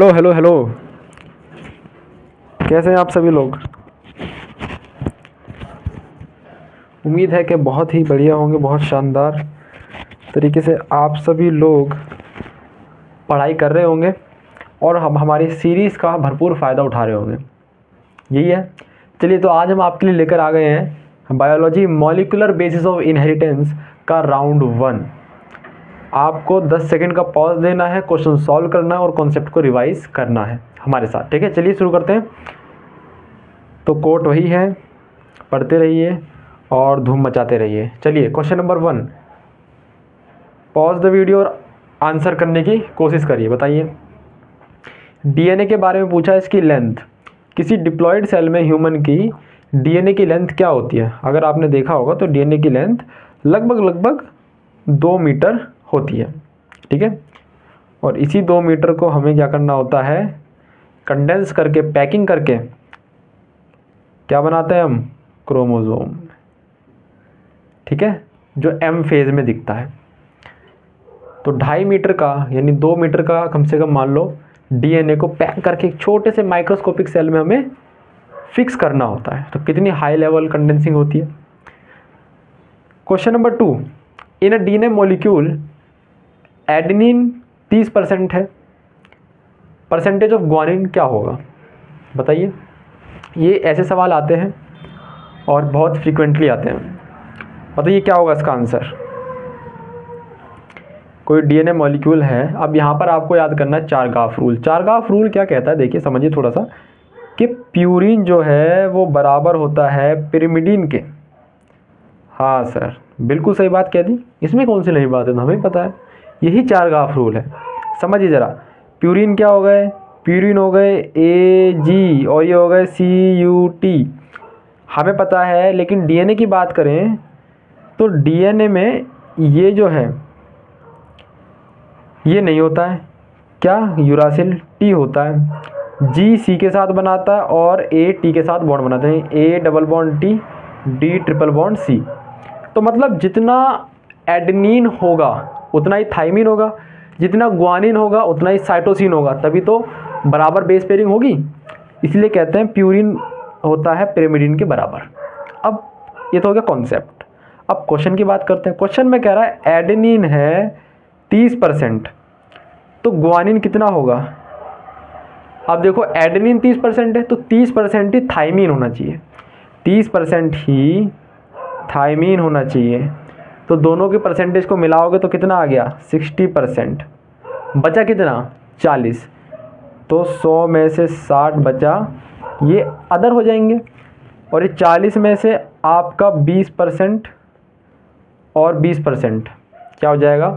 Hello hello hello. कैसे हैं आप सभी लोग? उम्मीद है कि बहुत ही बढ़िया होंगे, बहुत शानदार तरीके से आप सभी लोग पढ़ाई कर रहे होंगे और हम हमारी सीरीज़ का भरपूर फ़ायदा उठा रहे होंगे। यही है। चलिए, तो आज हम आपके लिए लेकर आ गए हैं biology molecular basis of inheritance का राउंड 1। आपको 10 सेकंड का पॉज देना है, क्वेश्चन सॉल्व करना है और कॉन्सेप्ट को रिवाइज करना है हमारे साथ। ठीक है, चलिए शुरू करते हैं। तो कोट वही है, पढ़ते रहिए और धूम मचाते रहिए। चलिए, question number 1, pause the video और आंसर करने की कोशिश करिए। बताइए, डीएनए के बारे में पूछा, इसकी लेंथ। किसी डिप्लॉयड सेल में ह्यूमन की डीएनए की लेंथ क्या होती है? अगर आपने देखा होगा तो डीएनए की लेंथ लगभग 2 मीटर होती है। ठीक है, और इसी 2 मीटर को हमें क्या करना होता है? कंडेंस करके, पैकिंग करके क्या बनाते हैं हम? क्रोमोसोम। ठीक है, जो एम फेज में दिखता है। तो 2.5 मीटर का यानी 2 मीटर का कम से कम मान लो डीएनए को पैक करके एक छोटे से माइक्रोस्कोपिक सेल में हमें फिक्स करना होता है। तो कितनी हाई लेवल कंडेंसिंग होती है। Question number 2, in a DNA molecule adenine 30% है, परसेंटेज ऑफ ग्वानिन क्या होगा? बताइए। ये ऐसे सवाल आते हैं और बहुत फ्रीक्वेंटली आते हैं। बताइए क्या होगा इसका आंसर। कोई डीएनए मॉलिक्यूल है। अब यहाँ पर आपको याद करना है चारगाफ रूल। चारगाफ रूल क्या कहता है? देखिए, समझिए थोड़ा सा कि प्यूरिन जो है वो बराबर होता है पिरिमिडीन के। हाँ सर, बिल्कुल सही बात कह दी। इसमें कौन सी नई बात है, तो हमें पता है। यही चारगाफ रूल है। समझिए ज़रा, प्यूरिन क्या हो गए? प्यूरिन हो गए AG और ये हो गए CUT। हमें पता है, लेकिन डीएनए की बात करें तो डीएनए में ये जो है ये नहीं होता है। क्या? यूरासिल T होता है। G C के साथ बनाता है और A T के साथ बॉन्ड बनाते हैं। A double bond T, D triple bond C। तो मतलब जितना एडेनिन होगा उतना ही थाइमिन होगा, जितना ग्वानिन होगा उतना ही साइटोसिन होगा, तभी तो बराबर बेस पेयरिंग होगी। इसलिए कहते हैं प्यूरिन होता है पिरिमिडीन के बराबर। अब ये तो हो गया कॉन्सेप्ट। अब क्वेश्चन की बात करते हैं। क्वेश्चन में कह रहा है एडेनिन है 30%, तो ग्वानिन कितना होगा? अब देखो, एडेनिन 30% है तो 30% ही थाइमिन होना चाहिए। 30% ही थाइमिन होना चाहिए। तो दोनों के परसेंटेज को मिलाओगे तो कितना आ गया? 60%। बचा कितना? 40। तो 100 में से 60 बचा, ये अदर हो जाएंगे। और ये 40 में से आपका 20% और 20% क्या हो जाएगा?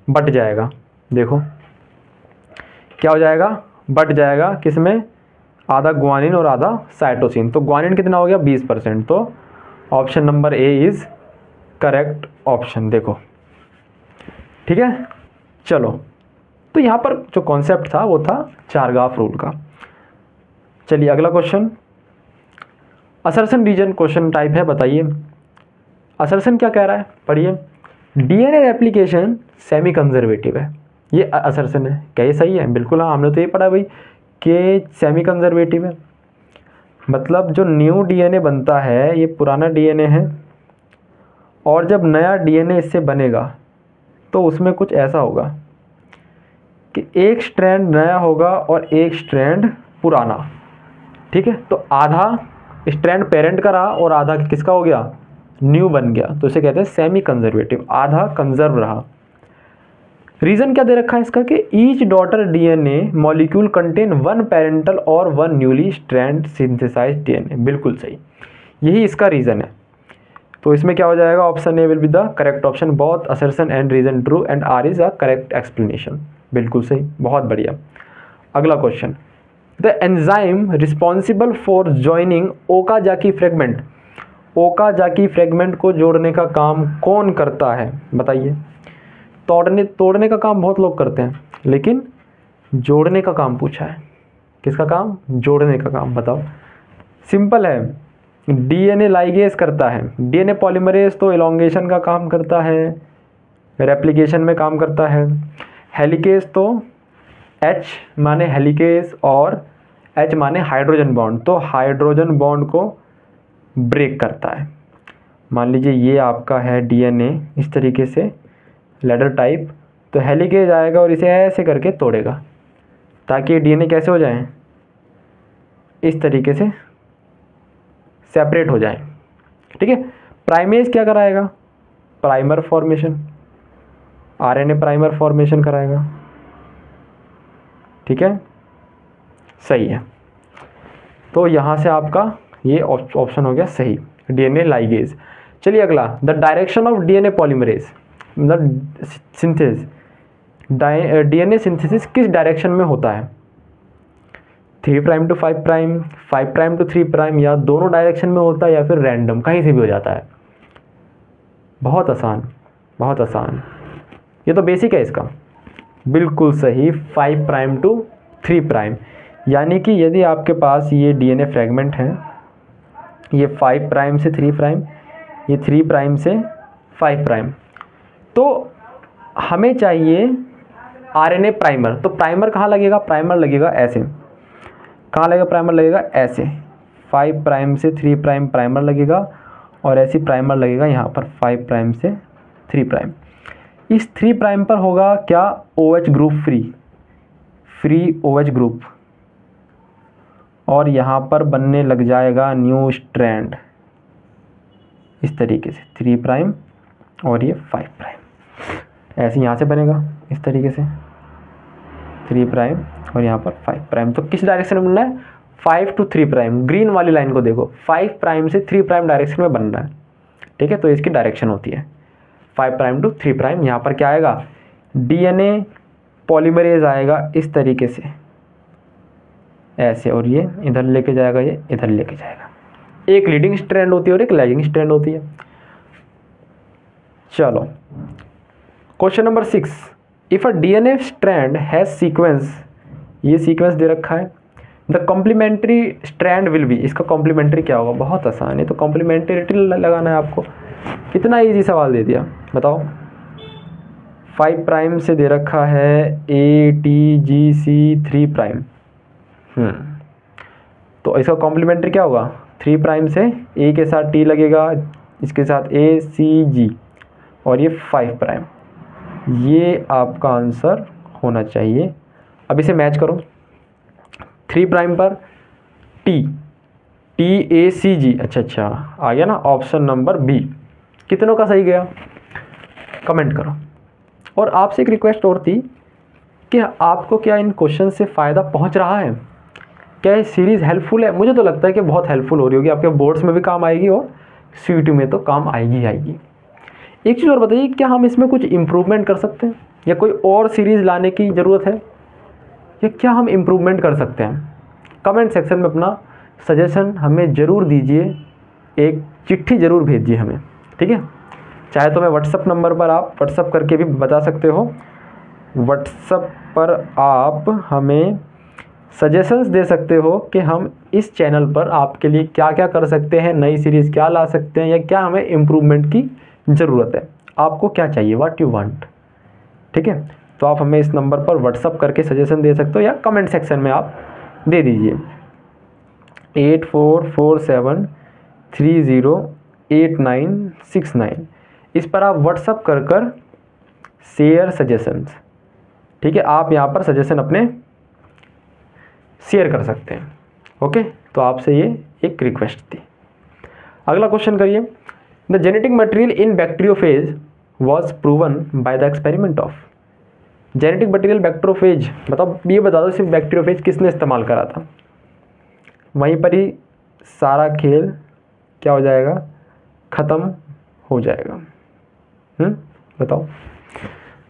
बट जाएगा। देखो क्या हो जाएगा? बट जाएगा। किसमें? आधा ग्वानिन और आधा साइटोसिन। तो ग्वानिन कितना हो गया? 20%। तो option number A is correct option. देखो, ठीक है। चलो, तो यहाँ पर जो कॉन्सेप्ट था वो था चारगाफ रूल का। चलिए अगला question, assertion reason question type है। बताइए असर्शन क्या कह रहा है, पढ़िए। डीएनए रेप्लिकेशन सेमी कंजर्वेटिव है। ये असर्शन है। क्या ये सही है? बिल्कुल हाँ, हमने तो ये पढ़ा भाई कि सेमी कंजर्वेटिव है। मतलब जो न्यू डीएनए बनता है ये पुराना डीएनए है, और जब नया डीएनए इससे बनेगा तो उसमें कुछ ऐसा होगा कि एक स्ट्रैंड नया होगा और एक स्ट्रैंड पुराना। ठीक है, तो आधा स्ट्रैंड पेरेंट का रहा और आधा किसका हो गया? न्यू बन गया। तो इसे कहते हैं सेमी कंजर्वेटिव, आधा कंजर्व रहा। रीजन क्या दे रखा है इसका कि each daughter DNA molecule contain 1 parental और 1 न्यूली स्ट्रैंड सिंथेसाइज्ड डीएनए। बिल्कुल सही, यही इसका रीजन है। तो इसमें क्या हो जाएगा? Option A will be the correct option. Both assertion and reason true and R is a correct explanation. बिल्कुल सही, बहुत बढ़िया। अगला question, the enzyme responsible for joining Okazaki fragment. Okazaki fragment को जोड़ने का काम कौन करता है? बताइए। तोड़ने का काम बहुत लोग करते हैं, लेकिन जोड़ने का काम पूछा है। किसका काम? जोड़ने का काम। बताओ। सिंपल है, डीएनए लाइगेज करता है। डीएनए पॉलीमरेज तो एलोंगेशन का काम करता है, रेप्लिकेशन में काम करता है। हेलिकेज तो H माने हेलिकेज और H माने हाइड्रोजन बॉन्ड, तो हाइड्रोजन बॉन्ड को ब्रेक करता है। मान लीजिए ये आपका है DNA इस तरीके से लैडर टाइप, तो हेलिकेज आएगा और इसे ऐसे करके तोड़ेगा ताकि ये DNA कैसे हो जाए, इस तरीके से सेपरेट हो जाए। ठीक है, प्राइमेज क्या कराएगा, primer formation, RNA primer formation कराएगा। ठीक है, सही है। तो यहाँ से आपका ये ऑप्शन हो गया सही, DNA लाइगेज। चलिए अगला, the direction of DNA polymerase, मतलब सिंथेसिस, DNA सिंथेसिस किस डायरेक्शन में होता है, 3 prime to 5 prime, 5 prime to 3 prime, या दोनों डायरेक्शन में होता है, या फिर रैंडम कहीं से भी हो जाता है। बहुत आसान, बहुत आसान, ये तो बेसिक है इसका। बिल्कुल सही, 5 प्राइम टू 3 प्राइम, यानी कि यदि आपके पास ये DNA फ्रेगमेंट है, ये 5 प्राइम से 3 प्राइम, ये 3 प्राइम से 5 प्राइम, तो हमें चाहिए RNA प्राइमर। तो प्राइमर कहाँ लगेगा, प्राइमर लगेगा ऐसे, कहाँ लगेगा प्राइमर, लगेगा ऐसे, 5 प्राइम से 3 प्राइम प्राइमर लगेगा, और ऐसी प्राइमर लगेगा यहाँ पर 5 प्राइम से 3 प्राइम। इस 3 प्राइम पर होगा क्या, OH group free OH group, और यहाँ पर बनने लग जाएगा न्यू स्ट्रैंड इस तरीके से, 3 प्राइम और ये 5 प्राइम, ऐसे यहाँ से बनेगा इस तरीके से 3 प्राइम और यहाँ पर 5 प्राइम। तो किस डायरेक्शन में बनना है, 5 टू 3 प्राइम, ग्रीन वाली लाइन को देखो, 5 प्राइम से 3 प्राइम डायरेक्शन में बन रहा है। ठीक है, तो इसकी डायरेक्शन होती है 5 प्राइम टू 3 प्राइम। यहाँ पर क्या आएगा, DNA पॉलीमरेज आएगा इस तरीके से ऐसे, और ये इधर लेके जाएगा, ये इधर लेके जाएगा। एक लीडिंग स्ट्रैंड होती है और एक लैगिंग स्ट्रैंड होती है। चलो question number 6, if a DNA strand has sequence, ये सीक्वेंस दे रखा है, the complementary strand will be, इसका कॉम्प्लीमेंट्री क्या होगा, बहुत आसान है, तो कॉम्प्लीमेंट्रिटी लगाना है आपको। कितना इजी सवाल दे दिया बताओ, 5 प्राइम से दे रखा है ATGC 3 प्राइम, तो इसका कॉम्प्लीमेंट्री क्या होगा, 3 प्राइम से A के साथ T लगेगा, इसके साथ ACG, और ये 5 प्राइम, ये आपका आंसर होना चाहिए। अब इसे मैच करो, 3 प्राइम पर TACG, अच्छा आ गया ना, ऑप्शन नंबर बी। कितनों का सही गया कमेंट करो। और आपसे एक रिक्वेस्ट और थी कि आपको क्या इन क्वेश्चन से फ़ायदा पहुंच रहा है, क्या ये सीरीज़ हेल्पफुल है। मुझे तो लगता है कि बहुत हेल्पफुल हो रही होगी, आपके बोर्ड्स में भी काम आएगी और CUET में तो काम आएगी। एक चीज़ और बताइए, क्या हम इसमें कुछ इम्प्रूवमेंट कर सकते हैं, या कोई और सीरीज़ लाने की ज़रूरत है, या क्या हम इम्प्रूवमेंट कर सकते हैं। कमेंट सेक्शन में अपना सजेशन हमें ज़रूर दीजिए, एक चिट्ठी ज़रूर भेजिए हमें, ठीक है। चाहे तो मैं व्हाट्सअप नंबर पर आप व्हाट्सअप करके भी बता सकते हो, व्हाट्सअप पर आप हमें सजेशंस दे सकते हो कि हम इस चैनल पर आपके लिए क्या क्या कर सकते हैं, नई सीरीज़ क्या ला सकते हैं, या क्या हमें इम्प्रूवमेंट की ज़रूरत है, आपको क्या चाहिए, व्हाट यू वांट। ठीक है, तो आप हमें इस नंबर पर व्हाट्सअप करके सजेशन दे सकते हो, या कमेंट सेक्शन में आप दे दीजिए 8447308969। इस पर आप व्हाट्सअप कर शेयर सजेशंस, ठीक है, आप यहाँ पर सजेशन अपने शेयर कर सकते हैं। ओके, तो आपसे ये एक रिक्वेस्ट थी। अगला क्वेश्चन करिए, the genetic material in bacteriophage was proven by the experiment of. Genetic material bacteriophage, बताओ, ये बता दो सिर्फ बैक्टीरियोफेज किसने इस्तेमाल करा था। वहीं पर ही सारा खेल क्या हो जाएगा, ख़त्म हो जाएगा। बताओ,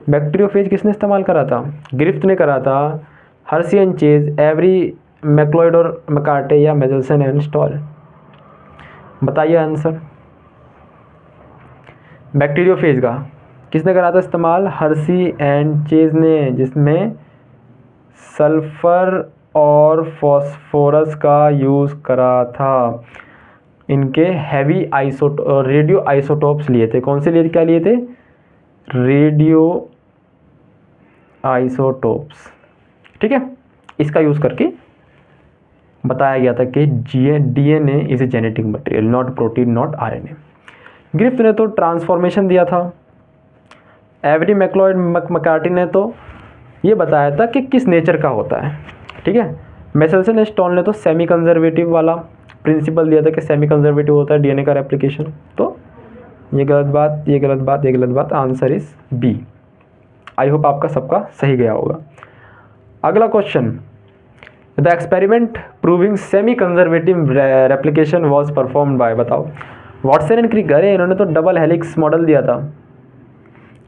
बैक्टीरियोफेज किसने इस्तेमाल करा था। ग्रिफ्थ ने करा था, हर्शी एंड चेज, एवरी, मैक्लोइड और मैकार्टे, या मेजल्सन एंड स्टॉल। बताइए आंसर। बैक्टीरियोफेज का किसने करा था इस्तेमाल, हर्शी एंड चेज ने, जिसमें सल्फर और फॉस्फोरस का यूज़ करा था। इनके हैवी रेडियो आइसोटोप्स लिए थे। कौन से लिए, क्या लिए थे, रेडियो आइसोटोप्स। ठीक है, इसका यूज़ करके बताया गया था कि DNA is a genetic material, not protein, not RNA। Griffith ने तो ट्रांसफॉर्मेशन दिया था। एवरी मैक्लॉयड मैकार्टी ने तो ये बताया था कि किस नेचर का होता है। ठीक है, मेसेल्सन स्टॉल ने तो सेमी कंजर्वेटिव वाला प्रिंसिपल दिया था कि सेमी कंजर्वेटिव होता है DNA का रेप्लिकेशन। तो ये गलत बात, ये गलत बात, ये गलत बात, answer is B. I hope आपका सबका सही गया होगा। अगला question, the experiment proving semi conservative replication was performed by, बताओ। वॉटसन एंड क्रिक, अरे इन्होंने तो डबल हेलिक्स मॉडल दिया था।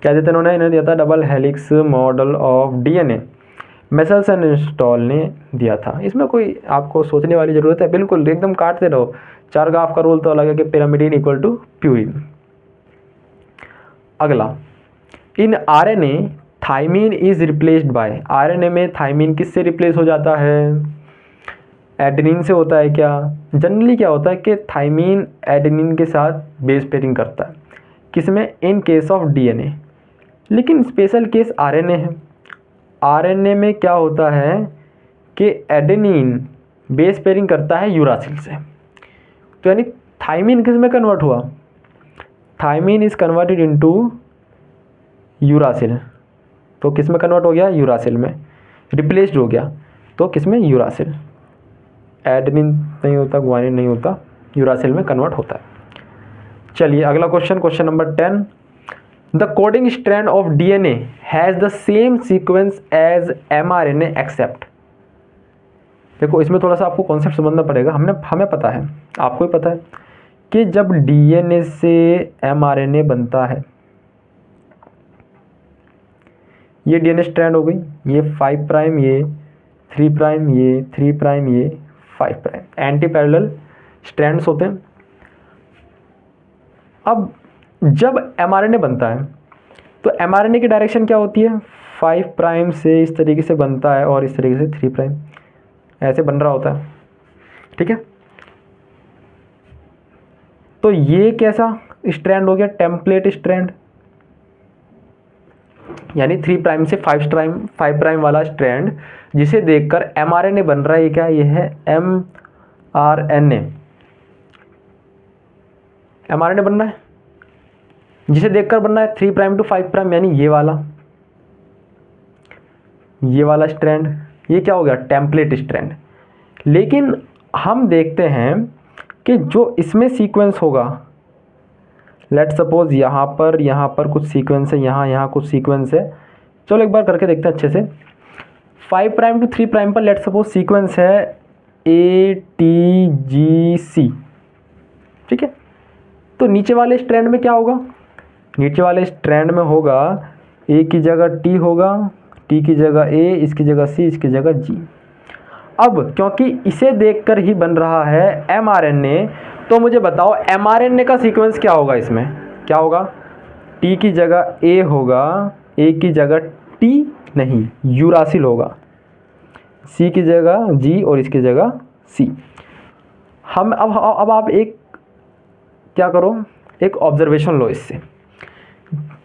क्या देते इन्होंने दिया था double helix model of DNA। Meselson and stall ने दिया था। इसमें कोई आपको सोचने वाली ज़रूरत है, बिल्कुल एकदम काटते रहो। चार गाफ का रूल तो अलग है कि पिरामिडिन इक्वल टू प्यूरिन। अगला, in RNA thymine is replaced by, RNA में थाइमीन किससे रिप्लेस हो जाता है? एडेनिन से होता है क्या? जनरली क्या होता है कि थाइमीन एडेनिन के साथ बेस पेयरिंग करता है, किसमें? In case of DNA। लेकिन स्पेशल केस RNA है। RNA में क्या होता है कि एडेनिन बेस पेयरिंग करता है यूरासिल से। तो यानी थाइमीन किस में कन्वर्ट हुआ? Thymine is converted into uracil. तो किस में कन्वर्ट हो गया? यूरासिल में। रिप्लेस्ड हो गया तो किस में? यूरासिल। एडेनिन नहीं होता, ग्वानिन नहीं होता, यूरासिल में कन्वर्ट होता है। चलिए अगला question, question number 10, the coding strand of DNA has the same sequence as mRNA except. देखो इसमें थोड़ा सा आपको कॉन्सेप्ट समझना पड़ेगा। हमें पता है, आपको ही पता है कि जब DNA से mRNA बनता है, ये DNA स्ट्रैंड हो गई, ये 5 प्राइम, ये 3 प्राइम, ये 3 प्राइम, ये 5 प्राइम, एंटी पैरेलल स्ट्रैंड्स होते हैं। अब जब mRNA बनता है तो mRNA की डायरेक्शन क्या होती है? 5 प्राइम से इस तरीके से बनता है और इस तरीके से 3 प्राइम ऐसे बन रहा होता है। ठीक है, तो ये कैसा स्ट्रैंड हो गया? टेम्पलेट स्ट्रैंड, यानी 3 प्राइम से 5 प्राइम वाला स्ट्रैंड जिसे देखकर mRNA बन रहा है। ये क्या? ये है mRNA। mRNA बनना है, जिसे देखकर बनना है 3 प्राइम टू 5 प्राइम, यानी ये वाला स्ट्रैंड। ये क्या हो गया? Template strand. लेकिन हम देखते हैं कि जो इसमें सीक्वेंस होगा, लेट सपोज यहाँ पर कुछ सीक्वेंस है, यहाँ कुछ सीक्वेंस है। चलो एक बार करके देखते हैं अच्छे से। 5 प्राइम टू 3 प्राइम पर लेट सपोज सीक्वेंस है ATGC। ठीक है, तो नीचे वाले स्ट्रैंड में क्या होगा? नीचे वाले स्ट्रैंड में होगा A की जगह T होगा, T की जगह A, इसकी जगह C, इसकी जगह G। अब क्योंकि इसे देखकर ही बन रहा है mRNA, तो मुझे बताओ mRNA का सीक्वेंस क्या होगा? इसमें क्या होगा? T की जगह A होगा, A की जगह T नहीं, यूरासिल होगा, C की जगह G और इसकी जगह C। हम अब आप एक क्या करो, एक ऑब्जर्वेशन लो इससे।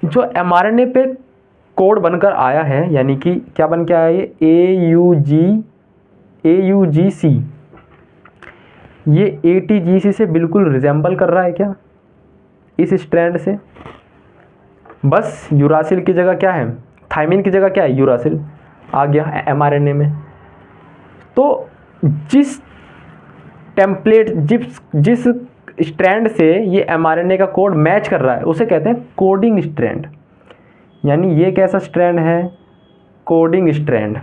जो mRNA पे कोड बनकर आया है, यानी कि क्या बन के आया ये AUGC, ये ATGC से बिल्कुल रिजेंबल कर रहा है क्या? इस स्ट्रैंड से। बस यूरासिल की जगह क्या है? थाइमिन की जगह क्या है? यूरासिल आ गया mRNA में। तो जिस टेम्पलेट, जिस स्ट्रैंड से ये mRNA का कोड मैच कर रहा है उसे कहते हैं कोडिंग स्ट्रैंड। यानी ये कैसा स्ट्रैंड है? Coding strand.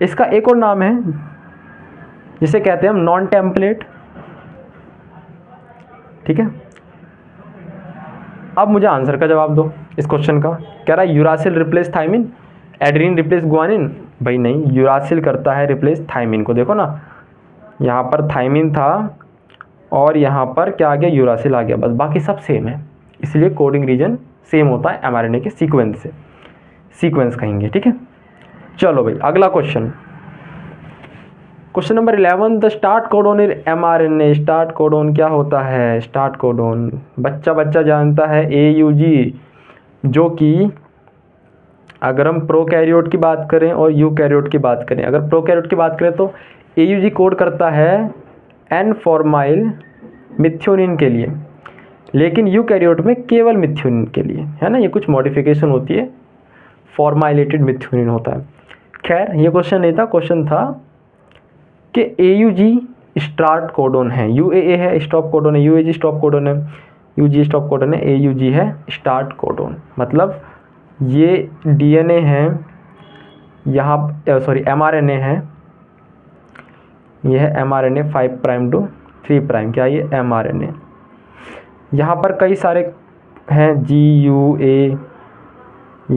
इसका एक और नाम है जिसे कहते हैं हम नॉन टेम्पलेट। ठीक है, अब मुझे आंसर का जवाब दो इस क्वेश्चन का। कह रहा है uracil replace thymine, adenine replace guanine. भाई नहीं, यूरासिल करता है रिप्लेस थाइमिन को। देखो ना, यहाँ पर थाइमिन था और यहाँ पर क्या आ गया? यूरासिल आ गया। बस बाकी सब सेम है, इसलिए कोडिंग रीजन सेम होता है mRNA के सीक्वेंस से, सीक्वेंस कहेंगे। ठीक है, चलो भाई अगला question, question number 11, the start codon in mRNA। Start codon क्या होता है? स्टार्ट कोडोन बच्चा जानता है AUG, जो कि अगर हम प्रोकैरियोट की बात करें और यूकैरियोट की बात करें, अगर प्रोकैरियोट की बात करें तो AUG कोड करता है एन फॉर्माइल मिथ्योनिन के लिए, लेकिन यूकैरियोट में केवल मिथ्योनिन के लिए, है ना। ये कुछ मॉडिफिकेशन होती है, फॉर्माइलेटेड मिथ्योनिन होता है। खैर ये क्वेश्चन नहीं था, क्वेश्चन था कि AUG स्टार्ट कोडोन है, UAA है स्टॉप कोडोन है, UAG स्टॉप कोडोन है, UG स्टॉप कोडोन है, AUG है स्टार्ट कोडोन। मतलब ये DNA है यहाँ, सॉरी mRNA है, यह है mRNA 5 प्राइम टू 3 प्राइम, क्या ये mRNA। यहाँ पर कई सारे हैं GUA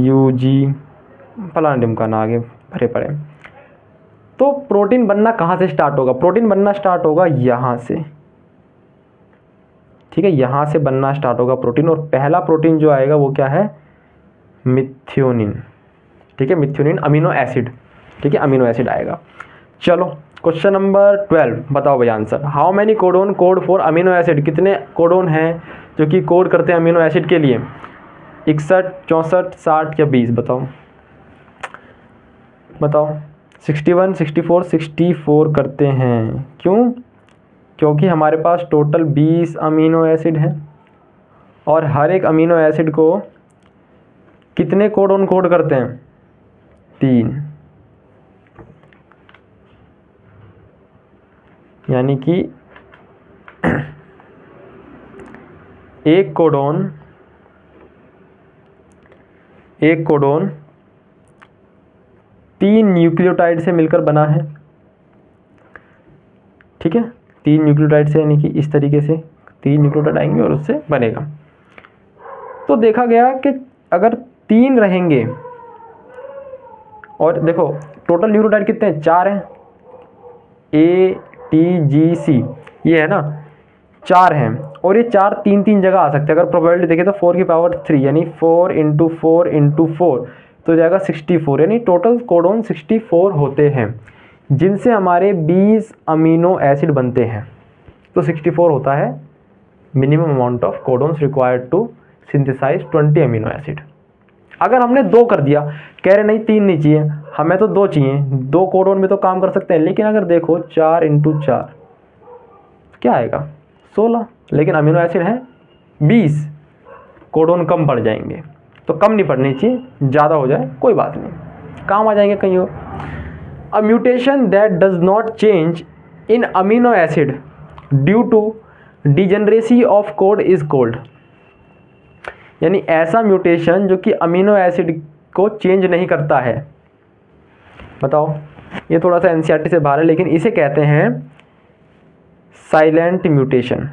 UG फलाना ढिमकाना आगे भरे पड़े। तो प्रोटीन बनना कहाँ से स्टार्ट होगा? प्रोटीन बनना स्टार्ट होगा यहाँ से, ठीक है, यहाँ से बनना स्टार्ट होगा प्रोटीन। और पहला प्रोटीन जो आएगा वो क्या है? मिथ्योनिन, ठीक है, मिथ्योनिन अमीनो एसिड, ठीक है, अमीनो एसिड आएगा। चलो क्वेश्चन नंबर 12 बताओ भाई answer. How many codon code for amino acid? कितने कोडोन हैं जो कि कोड करते हैं अमीनो एसिड के लिए? 61, 64, 60 या 20? बताओ बताओ। 61, 64, 64 करते हैं। क्यों? क्योंकि हमारे पास टोटल 20 अमीनो एसिड हैं और हर एक अमीनो एसिड को कितने कोडोन कोड करते हैं? 3। यानी कि एक कोडोन 3 न्यूक्लियोटाइड से मिलकर बना है, ठीक है, 3 न्यूक्लियोटाइड से, यानी कि इस तरीके से 3 न्यूक्लियोटाइड आएंगे और उससे बनेगा। तो देखा गया कि अगर 3 रहेंगे, और देखो टोटल न्यूक्लियोटाइड कितने हैं? 4 हैं, ATGC ये है ना, 4 हैं, और ये 4 3 जगह आ सकते हैं। अगर प्रोबेबिलिटी देखें तो 4 की पावर 3 यानी 4 × 4 × 4 तो जाएगा 64, यानी टोटल कोडोन 64 होते हैं, जिनसे हमारे 20 अमीनो एसिड बनते हैं। तो 64 होता है minimum amount of codons required to synthesize 20 amino acid. अगर हमने 2 कर दिया, कह रहे नहीं 3 नहीं चाहिए, हमें तो 2 चाहिए, 2 कोडोन में तो काम कर सकते हैं, लेकिन अगर देखो 4 × 4 क्या आएगा? 16, लेकिन अमीनो एसिड है 20, कोडोन कम पड़ जाएंगे। तो कम नहीं पड़नी चाहिए, ज़्यादा हो जाए कोई बात नहीं, काम आ जाएंगे कहीं और। A mutation that does not change in amino acid due to degeneracy of code is called. यानी ऐसा म्यूटेशन जो कि अमीनो एसिड को चेंज नहीं करता है। बताओ, ये थोड़ा सा NCERT से बाहर है, लेकिन इसे कहते हैं साइलेंट म्यूटेशन,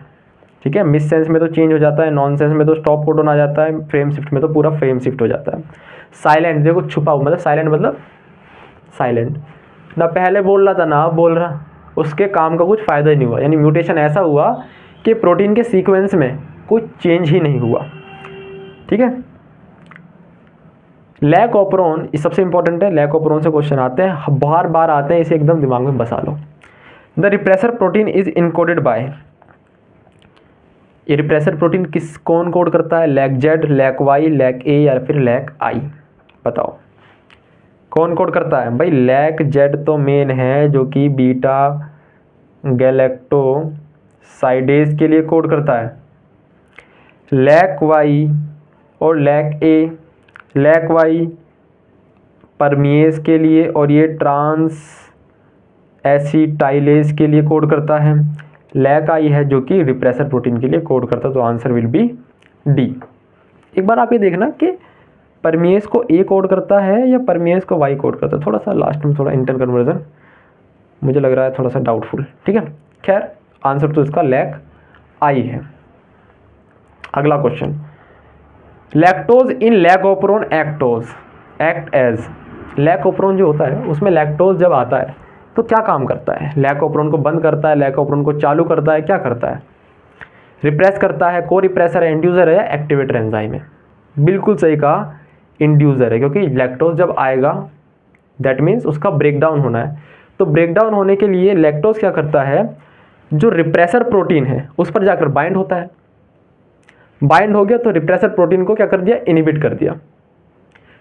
ठीक है। मिस सेंस में तो चेंज हो जाता है, नॉन सेंस में तो स्टॉप कोडोन आ जाता है, फ्रेम शिफ्ट में तो पूरा फ्रेम शिफ्ट हो जाता है। साइलेंट देखो छुपा हुआ, मतलब साइलेंट मतलब साइलेंट, ना पहले बोल रहा था ना अब बोल रहा, उसके काम का कुछ फ़ायदा ही नहीं हुआ। यानी म्यूटेशन ऐसा हुआ कि प्रोटीन के सीक्वेंस में कुछ चेंज ही नहीं हुआ, ठीक है। लैक ऑपरोन सबसे इंपॉर्टेंट है, लैक ऑपरोन से क्वेश्चन आते हैं, बार बार आते हैं, इसे एकदम दिमाग में बसा लो। The repressor protein is encoded by, ये रिप्रेसर प्रोटीन कौन कोड करता है? Lac Z, lac Y, lac A या फिर लैक आई? बताओ कौन कोड करता है? भाई लैक जेड तो मेन है, जो कि बीटा गैलेक्टोसाइडेज के लिए कोड करता है। लैक वाई और लैक ए, लैक वाई परमिएज के लिए और ये ट्रांस एसिटाइलेज के लिए कोड करता है। लैक आई है जो कि रिप्रेसर प्रोटीन के लिए कोड करता है। तो आंसर विल बी डी। एक बार आप ये देखना कि परमिएज को ए कोड करता है या परमिएज को वाई कोड करता है। थोड़ा सा लास्ट में थोड़ा इंटर कन्वर्जन मुझे लग रहा है थोड़ा सा डाउटफुल, ठीक है। खैर आंसर तो इसका लैक आई है। अगला क्वेश्चन, लैक्टोज इन लैकोप्रोन एक्टोज एक्ट एज। लैकोप्रोन जो होता है उसमें लैक्टोज जब आता है तो क्या काम करता है? लैकोप्रोन को बंद करता है, लैकोप्रोन को चालू करता है, क्या करता है? रिप्रेस करता है, को रिप्रेसर है, इंड्यूसर है, एक्टिवेटर एंजाइम है? बिल्कुल सही कहा, इंड्यूसर है, क्योंकि लैक्टोज जब आएगा दैट मीन्स उसका ब्रेकडाउन होना है। तो ब्रेकडाउन होने के लिए लैक्टोज क्या करता है, जो रिप्रेसर प्रोटीन है उस पर जाकर बाइंड होता है। बाइंड हो गया तो रिप्रेसर प्रोटीन को क्या कर दिया? इनहिबिट कर दिया।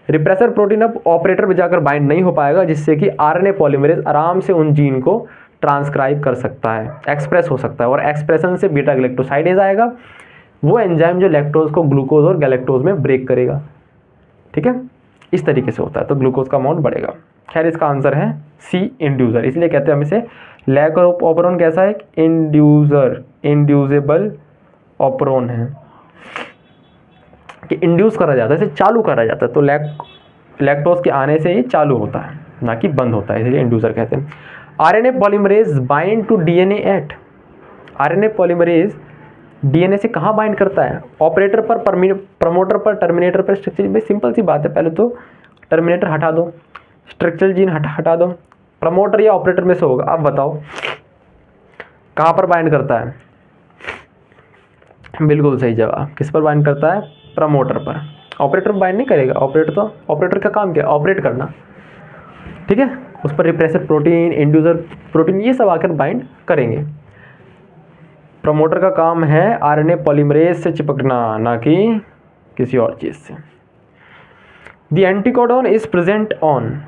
रिप्रेसर प्रोटीन अब ऑपरेटर पे जाकर बाइंड नहीं हो पाएगा, जिससे कि आरएनए पॉलीमरेज आराम से उन जीन को ट्रांसक्राइब कर सकता है, एक्सप्रेस हो सकता है, और एक्सप्रेशन से बीटा गैलेक्टोसाइडेज आएगा, वो एंजाइम जो लैक्टोज को ग्लूकोज और गैलेक्टोज में ब्रेक करेगा। ठीक है, इस तरीके से होता है, तो ग्लूकोज का अमाउंट बढ़ेगा। खैर इसका आंसर है सी, इंड्यूसर। इसलिए कहते हैं हम इसे लैक ऑफ ऑपरोन कैसा है, इंड्यूसर, इंड्यूसेबल ऑपरोन है, कि इंड्यूस करा जाता है, इसे चालू करा जाता है, तो लैक्टोज के आने से ये चालू होता है, ना कि बंद होता है, इसलिए इंड्यूसर कहते हैं। RNA polymerase bind to DNA at, RNA polymerase DNA से कहाँ बाइंड करता है, ऑपरेटर पर, प्रमोटर पर, टर्मिनेटर पर, स्ट्रक्चर। भाई सिंपल सी बात है, पहले तो टर्मिनेटर हटा दो, स्ट्रक्चरल जीन हटा दो, प्रमोटर या ऑपरेटर में से होगा। अब बताओ कहाँ पर बाइंड करता है, बिल्कुल सही जवाब, किस पर बाइंड करता है, प्रमोटर पर। ऑपरेटर बाइंड नहीं करेगा, ऑपरेटर का काम क्या है, ऑपरेट करना। ठीक है, उस पर रिप्रेसर प्रोटीन, इंड्यूसर प्रोटीन, ये सब आकर बाइंड करेंगे। प्रमोटर का काम है आरएनए पॉलीमरेज से चिपकना, ना कि किसी और चीज़ से। The anticodon is present on,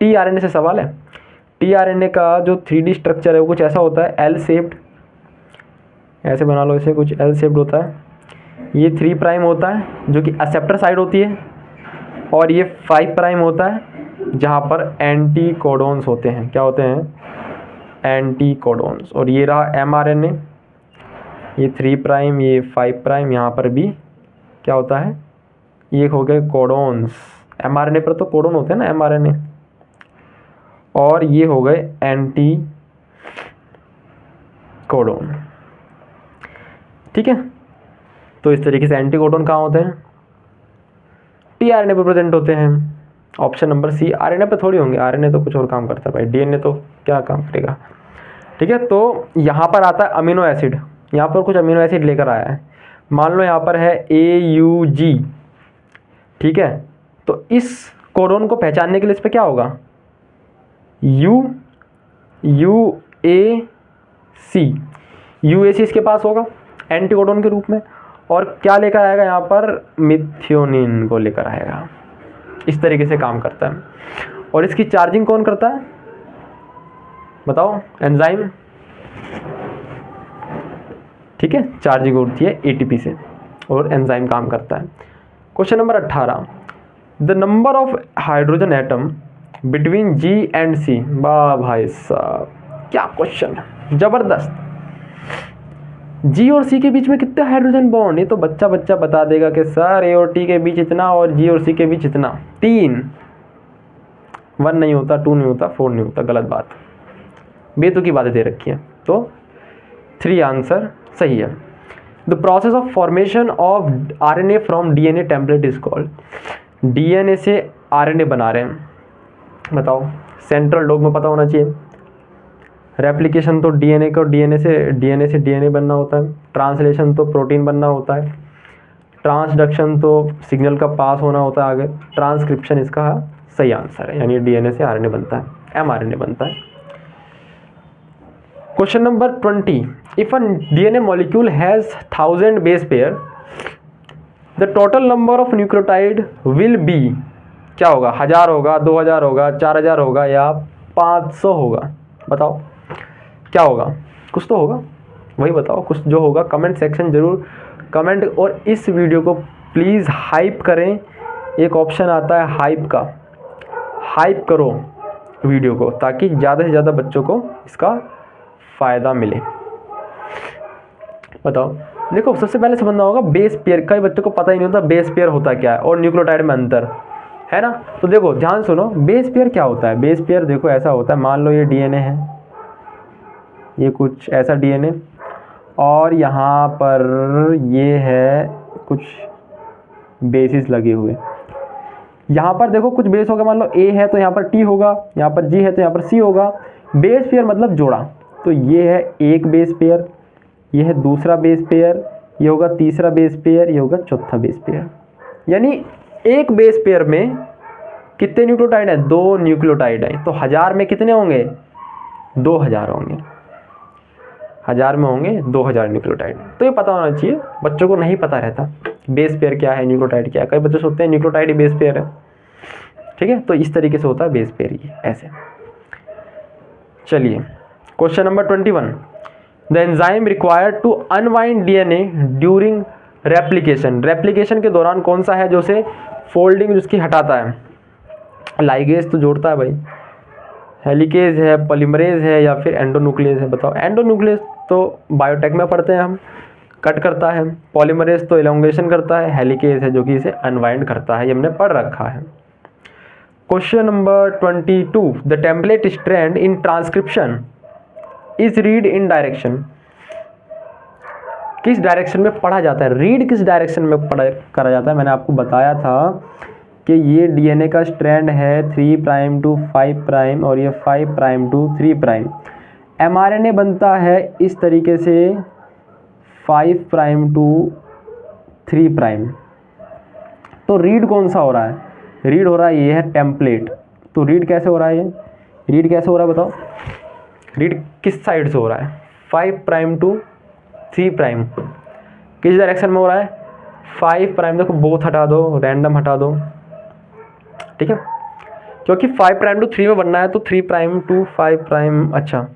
tRNA से सवाल है। टीआरएनए का जो 3D स्ट्रक्चर है वो कुछ ऐसा होता है, एल शेप्ड, ऐसे बना लो इसे, कुछ एल शेप्ड होता है। ये 3 प्राइम होता है जो कि एक्सेप्टर साइड होती है, और ये 5 प्राइम होता है जहाँ पर एंटीकोडॉन्स होते हैं। क्या होते हैं, एंटीकोडॉन्स। और ये रहा एमआरएनए, ये 3 प्राइम, ये 5 प्राइम, यहाँ पर भी क्या होता है, ये हो गए कोडॉन्स। एमआरएनए पर तो कोडॉन होते हैं ना, एमआरएनए, और ये हो गए एंटी कोडॉन। ठीक है, तो इस तरीके से एंटीकोडॉन कहाँ होते हैं, टीआरएनए पर प्रेजेंट होते हैं। ऑप्शन नंबर सी, आरएनए पे थोड़ी होंगे, आरएनए तो कुछ और काम करता है भाई, डीएनए तो क्या काम करेगा। ठीक है, तो यहाँ पर आता है अमीनो एसिड, यहाँ पर कुछ अमीनो एसिड लेकर आया है, मान लो यहाँ पर है AUG। ठीक है, तो इस कोडॉन को पहचानने के लिए इस पर क्या होगा, UAC इसके पास होगा एंटीकोडॉन के रूप में, और क्या लेकर आएगा यहाँ पर, मिथियोनिन को लेकर आएगा। इस तरीके से काम करता है। और इसकी चार्जिंग कौन करता है, बताओ, एंजाइम। ठीक है, चार्जिंग होती है ATP से, और एंजाइम काम करता है। Question number 18, the number of hydrogen atom between G and C। वाह भाई साहब, क्या क्वेश्चन है, जबरदस्त। G और C के बीच में कितने हाइड्रोजन बॉन्ड, ये तो बच्चा बता देगा कि सर A और T के बीच इतना और G और C के बीच इतना, 3। 1 नहीं होता, 2 नहीं होता, 4 नहीं होता, गलत बात, बेतुकी बातें दे रखी है। तो 3 आंसर सही है। The process of formation of RNA from DNA template is called, DNA से RNA बना रहे हैं, बताओ, सेंट्रल डॉग में पता होना चाहिए। रेप्लिकेशन तो DNA को DNA से DNA बनना होता है, ट्रांसलेशन तो प्रोटीन बनना होता है, ट्रांसडक्शन तो सिग्नल का पास होना होता है आगे, ट्रांसक्रिप्शन इसका सही आंसर है, यानी DNA से RNA बनता है, mRNA बनता है। Question number 20, if a DNA molecule has 1000 base pair, the total number of nucleotide will be, क्या होगा, 1000 होगा, 2000 होगा, 4000 होगा, या 500 होगा, बताओ क्या होगा, कुछ तो होगा, वही बताओ, कुछ जो होगा कमेंट सेक्शन जरूर कमेंट। और इस वीडियो को प्लीज़ हाइप करें, एक ऑप्शन आता है हाइप का, हाइप करो वीडियो को, ताकि ज़्यादा से ज़्यादा बच्चों को इसका फ़ायदा मिले। बताओ, देखो सबसे पहले समझना होगा बेस पेयर, कई बच्चों को पता ही नहीं होता बेस पेयर होता क्या है और न्यूक्लियोटाइड में अंतर है ना। तो देखो ध्यान सुनो, बेस पेयर क्या होता है। बेस पेयर देखो ऐसा होता है, मान लो ये DNA है, ये कुछ ऐसा DNA, और यहाँ पर ये है कुछ बेसिस लगे हुए। यहाँ पर देखो कुछ बेस होगा, मान लो A है तो यहाँ पर T होगा, यहाँ पर G है तो यहाँ पर C होगा। बेस पेयर मतलब जोड़ा, तो ये है एक बेस पेयर, ये है दूसरा बेस पेयर, ये होगा तीसरा बेस पेयर, ये होगा चौथा बेस पेयर। यानी एक बेस पेयर में कितने न्यूक्लियोटाइड हैं, 2 न्यूक्लियोटाइड हैं, तो 1000 में कितने होंगे, 2000 होंगे। 1000 में होंगे 2000 न्यूक्लियोटाइड। तो ये पता होना चाहिए, बच्चों को नहीं पता रहता बेस पेयर क्या है, न्यूक्लियोटाइड क्या है। कई बच्चे सोचते हैं न्यूक्लियोटाइड ही बेस पेयर है, ठीक है। तो इस तरीके से होता है बेस पेयर ही ऐसे। चलिए question number 21, the enzyme required to unwind DNA during replication. Replication के दौरान कौन सा है जो उसे फोल्डिंग जिसकी हटाता है? लाइगेज तो जोड़ता है भाई, हेलिकेज है, पॉलीमरेज है, या फिर एंडोन्यूक्लियस है? बताओ। एंडोन्यूक्लियस तो बायोटेक में पढ़ते हैं हम, कट करता है। पॉलीमरेज तो एलोंगेशन करता है। हेलिकेज है जो कि इसे अनवाइंड करता है, ये हमने पढ़ रखा है। Question number 22, the template strand in transcription is read in direction. किस डायरेक्शन में पढ़ा जाता है? रीड किस डायरेक्शन में पढ़ा करा जाता है? मैंने आपको बताया था कि ये डीएनए का स्ट्रैंड है 3 प्राइम टू 5 प्राइम और ये 5 प्राइम टू 3 प्राइम। एमआरएनए बनता है इस तरीके से 5 प्राइम टू 3 प्राइम। तो रीड कौन सा हो रहा है? रीड हो रहा है ये है टेम्पलेट। तो रीड कैसे हो रहा है? ये रीड कैसे हो रहा है बताओ? रीड किस साइड से हो रहा है? 5 प्राइम टू 3 प्राइम। किस डायरेक्शन में हो रहा है? 5 प्राइम। देखो बोथ हटा दो, रैंडम हटा दो, ठीक है, क्योंकि 5 प्राइम टू 3 में बनना है तो 3 प्राइम टू 5 प्राइम। अच्छा,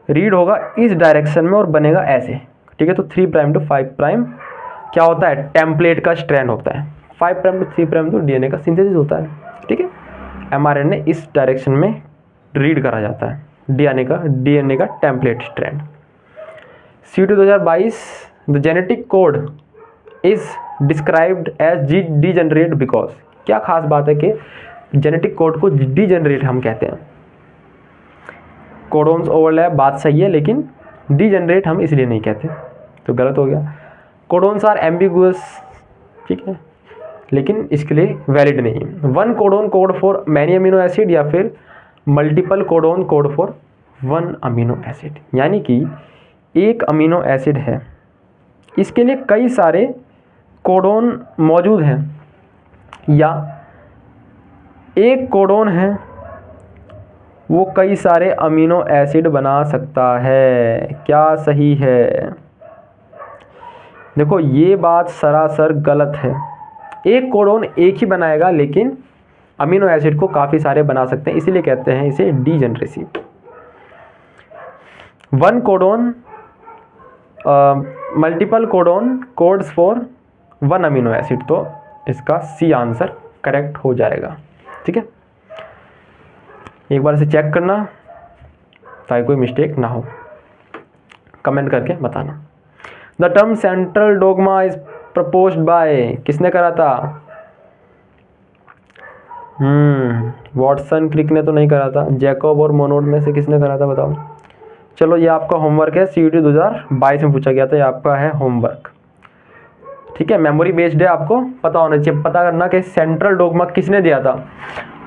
रीड होगा इस डायरेक्शन में और बनेगा ऐसे, ठीक है। तो 3 प्राइम टू 5 प्राइम क्या होता है? टेम्पलेट का स्ट्रैंड होता है। 5 प्राइम टू 3 प्राइम तो डीएनए का सिंथेसिस होता है, ठीक है। एमआरएनए इस डायरेक्शन में रीड करा जाता है, डीएनए का template strand. CUET 2022, the genetic code is described as degenerate because. क्या खास बात है कि जेनेटिक कोड को डीजेनरेट हम कहते हैं? कोडोन्स ओवरलैप, बात सही है, लेकिन डीजेनरेट हम इसलिए नहीं कहते, तो गलत हो गया। कोडोन्स आर एम्बिगुअस, ठीक है, लेकिन इसके लिए वैलिड नहीं। 1 codon code for many amino acid या फिर multiple codon code for 1 amino acid. यानी कि एक अमीनो एसिड है, इसके लिए कई सारे कोडोन मौजूद हैं, या एक कोडोन है वो कई सारे अमीनो एसिड बना सकता है। क्या सही है? देखो ये बात सरासर गलत है। एक कोडोन एक ही बनाएगा, लेकिन अमीनो एसिड को काफ़ी सारे बना सकते हैं, इसीलिए कहते हैं इसे degeneracy. 1 codon multiple codon codes for 1 amino acid, तो इसका सी आंसर करेक्ट हो जाएगा, ठीक है। एक बार इसे चेक करना ताकि कोई मिस्टेक ना हो, कमेंट करके बताना। The term central dogma is proposed by, किसने करा था? वॉटसन क्रिक ने तो नहीं करा था। जैकब और मोनोड में से किसने करा था बताओ? चलो ये आपका होमवर्क है, CUET 2022 में पूछा गया था, ये आपका है होमवर्क, ठीक है। मेमोरी बेस्ड है, आपको पता होना चाहिए। पता करना कि सेंट्रल डोगमा किसने दिया था।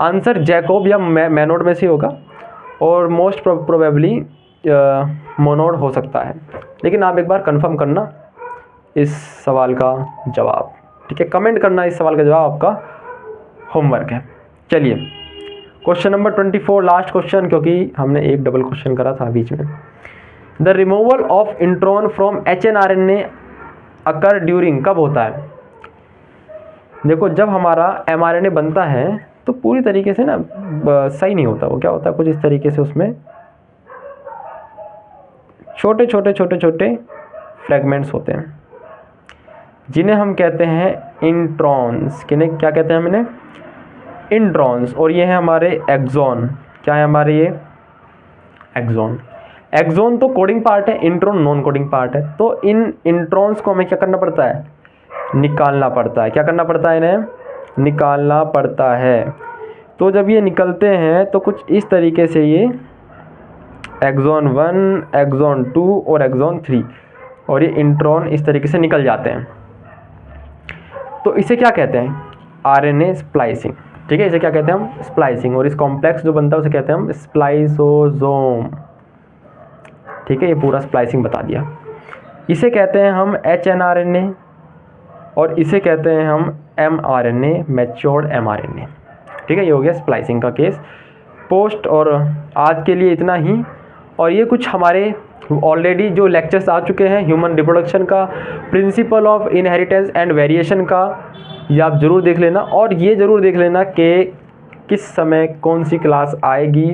आंसर जैकब या मोनोड में से होगा, और मोस्ट प्रोबेबली मोनोड हो सकता है, लेकिन आप एक बार कंफर्म करना इस सवाल का जवाब, ठीक है। कमेंट करना इस सवाल का जवाब, आपका होमवर्क है। चलिए क्वेश्चन नंबर 24, लास्ट क्वेश्चन, क्योंकि हमने एक डबल क्वेश्चन करा था बीच में। The removal of intron from HNRNA occur during, कब होता है? देखो जब हमारा mRNA बनता है तो पूरी तरीके से ना सही नहीं होता, वो क्या होता है कुछ इस तरीके से, उसमें छोटे छोटे फ्रेगमेंट्स होते हैं जिन्हें हम कहते हैं इंट्रॉन्स। किन्हें क्या कहते हैं हम इन्हें? इंट्रॉन्स। और ये है हमारे एक्सॉन। क्या है हमारे ये? एक्सॉन। एक्सॉन तो कोडिंग पार्ट है, इंट्रॉन नॉन कोडिंग पार्ट है। तो इन इंट्रॉन्स को हमें क्या करना पड़ता है? निकालना पड़ता है। क्या करना पड़ता है? इन्हें निकालना पड़ता है। तो जब ये निकलते हैं तो कुछ इस तरीके से ये एक्सॉन 1, एक्सॉन 2 और एक्सॉन 3, और ये इंट्रॉन इस तरीके से निकल जाते हैं। तो इसे क्या कहते हैं? RNA स्प्लाइसिंग, ठीक है। इसे क्या कहते हैं हम? स्प्लाइसिंग। और इस कॉम्प्लेक्स जो बनता है उसे कहते हैं हम स्प्लाइसोसोम, ठीक है। ये पूरा स्प्लाइसिंग बता दिया। इसे कहते हैं हम HNRNA, और इसे कहते हैं हम mRNA, मैच्योर्ड mRNA, ठीक है। ये हो गया स्प्लाइसिंग का केस। पोस्ट और आज के लिए इतना ही। और ये कुछ हमारे ऑलरेडी जो लेक्चर्स आ चुके हैं ह्यूमन रिप्रोडक्शन का, principle of inheritance and variation का, ये आप ज़रूर देख लेना। और ये ज़रूर देख लेना कि किस समय कौन सी क्लास आएगी।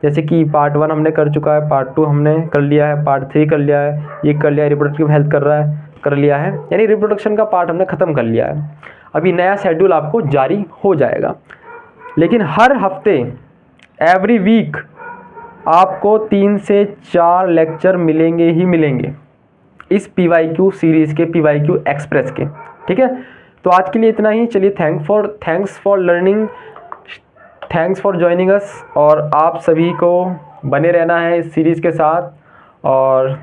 जैसे कि पार्ट 1 हमने कर चुका है, पार्ट 2 हमने कर लिया है, पार्ट 3 कर लिया है, ये कर लिया है, रिप्रोडक्टिव हेल्थ कर लिया है, यानी रिप्रोडक्शन का पार्ट हमने ख़त्म कर लिया है। अभी नया शेड्यूल आपको जारी हो जाएगा, लेकिन हर हफ्ते एवरी वीक आपको 3 से 4 लेक्चर मिलेंगे ही मिलेंगे इस PYQ सीरीज़ के, PYQ एक्सप्रेस के। ठीक है, तो आज के लिए इतना ही। चलिए, thanks for learning, thanks for joining us. और आप सभी को बने रहना है इस सीरीज़ के साथ। और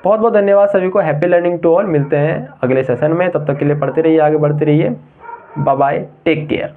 बहुत बहुत धन्यवाद सभी को। Happy learning to all. मिलते हैं अगले सेशन में, तब तक के लिए पढ़ते रहिए, आगे बढ़ते रहिए। Bye bye, take care.